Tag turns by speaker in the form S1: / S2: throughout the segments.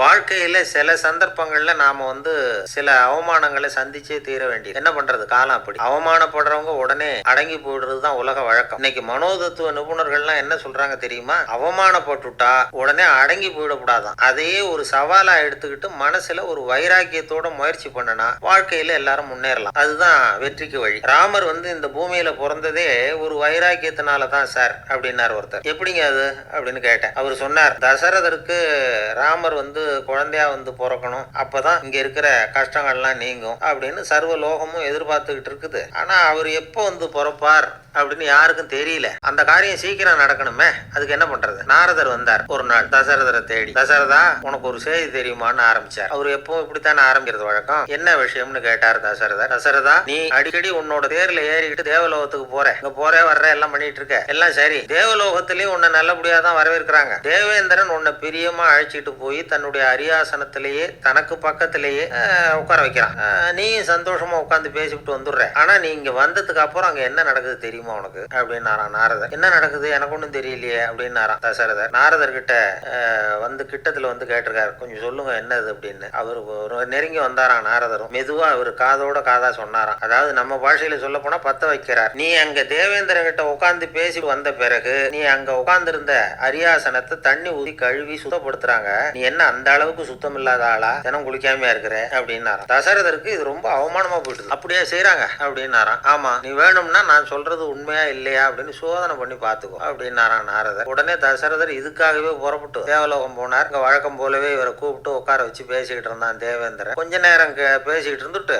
S1: வாழ்க்கையில சில சந்தர்ப்பங்கள்ல நாம சில அவமானங்களை சந்திச்சே தீர வேண்டியது. என்ன பண்றது? காலம் அப்படி. அவமானப்படுறவங்க உடனே அடங்கி போயிடுறது தான் உலக வழக்கம். இன்னைக்கு மனோதத்துவ நிபுணர்கள்லாம் என்ன சொல்றாங்க தெரியுமா? அவமானப்பட்டுட்டா உடனே அடங்கி போயிடக்கூடாதாம். அதையே ஒரு சவாலா எடுத்துக்கிட்டு மனசுல ஒரு வைராக்கியத்தோட முயற்சி பண்ணுனா வாழ்க்கையில எல்லாரும் முன்னேறலாம். அதுதான் வெற்றிக்கு வழி. ராமர் இந்த பூமியில பிறந்ததே ஒரு வைராக்கியத்தினால தான் சார் அப்படின்னார் ஒருத்தர். எப்படிங்க அது அப்படின்னு கேட்டேன். அவர் சொன்னார், தசரதருக்கு ராமர் குழந்தையா பிறக்கணும், அப்பதான் இங்க இருக்கிற கஷ்டங்கள்லாம் நீங்கும் அப்படின்னு சர்வ லோகமும் எதிர்பார்த்துக்கிட்டு இருக்குது. ஆனா அவர் எப்போ பிறப்பார் அப்படின்னு யாருக்கும் தெரியல. அந்த காரியம் சீக்கிரம் நடக்கணுமே, அதுக்கு என்ன பண்றது? நாரதர் வந்தார் ஒரு நாள் தசரதரை தேடி. தசரதா, உனக்கு ஒரு செய்தி தெரியுமான்னு ஆரம்பிச்சார். அவர் எப்பவும் இப்படித்தானே ஆரம்பிக்கிறது வழக்கம். என்ன விஷயம்னு கேட்டார் தசரதர். தசரதா, நீ அடிக்கடி உன்னோட தேர்ல ஏறிக்கிட்டு தேவலோகத்துக்கு போற, இங்க போற வர்ற எல்லாம் பண்ணிட்டு இருக்க, எல்லாம் சரி. தேவலோகத்திலயும் உன்னை நல்லபடியா தான் வரவேற்கிறாங்க. தேவேந்திரன் உன்னை பிரியமா அழைச்சிட்டு போய் தன்னுடைய அரியாசனத்திலேயே தனக்கு பக்கத்திலேயே உட்கார வைக்கிறான். நீயும் சந்தோஷமா உட்காந்து பேசிவிட்டு வந்துடுற. ஆனா நீ இங்க வந்ததுக்கு அப்புறம் அங்க என்ன நடக்குது தெரியுமா உனக்கு அப்படின்னாராம் நாரதர். என்ன நடக்குது? எனக்கு ஒன்றும் தெரியலையே அப்படின்னாராம் தசரதர். நாரதர் கிட்ட கிட்டத்துல கேட்டிருக்காரு, கொஞ்சம் சொல்லுங்க என்னது அப்படின்னு. அவரு நெருங்கி வந்தாராம் நாரதரும். மெதுவா அவர் காதோட காதா சொன்னாராம். அதாவது நம்ம பாஷையில சொல்ல போனா பத்த வைக்கிறார். நீ அங்க தேவேந்திர கிட்ட உட்காந்து பேசி வந்த பிறகு நீ அங்க உட்கார்ந்து இருந்த அரியாசனத்தை தண்ணி ஊதி கழுவி சுத்தப்படுத்துறாங்க. நீ என்ன அந்த அளவுக்கு சுத்தம் இல்லாத ஆளா? தினம் குளிக்காமையா இருக்கிற அப்படின்னாராம். தசரதருக்கு இது ரொம்ப அவமானமா போயிடுது. அப்படியே செய்யறாங்க அப்படின்னாராம். ஆமா, நீ வேணும்னா நான் சொல்றது உண்மையா இல்லையா அப்படின்னு சோதனை பண்ணி பாத்துக்கோ அப்படின்னாராம் நாரதர். உடனே தசரதர் இதுக்காகவே புறப்பட்டு தேவலோகம் போனார். இங்க வழக்கம் போலவே இவரை கூப்பிட்டு உட்கார வச்சு பேசிக்கிட்டு இருந்தான் தேவேந்திரன். கொஞ்ச நேரம் பேசிக்கிட்டு இருந்துட்டு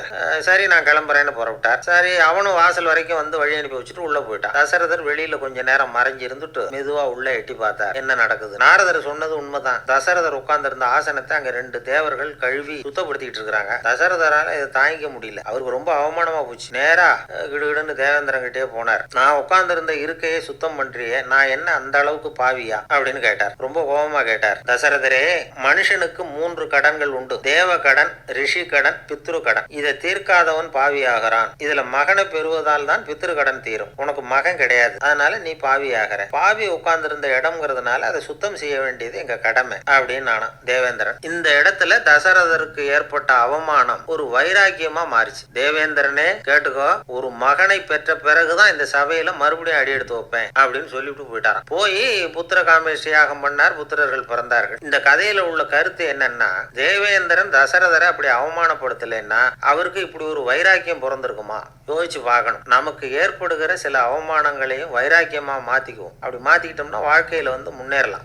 S1: சரி நான் கிளம்புறேன்னு புறப்பட்டார். சரி, அவனும் வாசல் வரைக்கும் வழி அனுப்பி வச்சுட்டு உள்ள போயிட்டான். தசரதர் வெளியில கொஞ்ச நேரம் மறைஞ்சு இருந்துட்டு மெதுவா உள்ள எட்டி பார்த்தார். என்ன நடக்குது? நாரதர் சொன்னது உண்மைதான். தசரதர் உட்கார்ந்து இருந்த ஆசனத்தை அங்க 2 தேவர்கள் கழுவி சுத்தப்படுத்திட்டு இருக்காங்க. தசரதரால இதை தாங்கிக்க முடியல. அவருக்கு ரொம்ப அவமானமா போச்சு. நேரா கிடுகிடுன்னு தேவேந்திரன் கிட்டே போனார். நான் உட்கார்ந்து இருந்த இருக்கையை சுத்தம் பண்றியே, நான் என்ன அந்த அளவுக்கு பாவியா அப்படின்னு கேட்டார். ரொம்ப கோபமா கேட்டார். தசரதரே, மனுஷனுக்கு 3 கடன்கள் உண்டு. தேவ கடன், ரிஷி கடன், பித்ரு கடன். இதை தீர்க்காதவன் பாவியாகிறான். இதுல மகனை பெறுவதால் தான் பித்ரு கடன் தீரும். உனக்கு மகன் கிடையாது, அதனால நீ பாவியாகிற. பாவி உட்கார்ந்து இருந்த இடம்ங்கிறதுனால அதை சுத்தம் செய்ய வேண்டியது எங்க கடமை அப்படின்னு நானா தேவேந்திரன். இந்த இடத்துல தசரதருக்கு ஏற்பட்ட அவமானம் ஒரு வைராக்கியமா மாறிச்சு. தேவேந்திரனே கேட்டுக்கோ, ஒரு மகனை பெற்ற பிறகுதான் இந்த சபையில மறுபடியும் அடி எடுத்து வைப்பேன் அப்படின்னு சொல்லிட்டு போயிட்டாராம். போய் புத்திர காமேஷ்டி யாகம் பண்ணார். புத்திரர்கள் பிறந்தார்கள். இந்த கதையில உள்ள கருத்து என்னன்னா, தேவேந்திரன் தசரதரை அப்படி அவமானப்படுத்தலைன்னா அவருக்கு இப்படி ஒரு வைராக்கியம் பிறந்திருக்குமா? யோசிச்சு பார்க்கணும். நமக்கு ஏற்படுகிற சில அவமானங்களையும் வைராக்கியமா மாத்திக்குவோம். அப்படி மாத்திக்கிட்டோம்னா வாழ்க்கையில முன்னேறலாம்.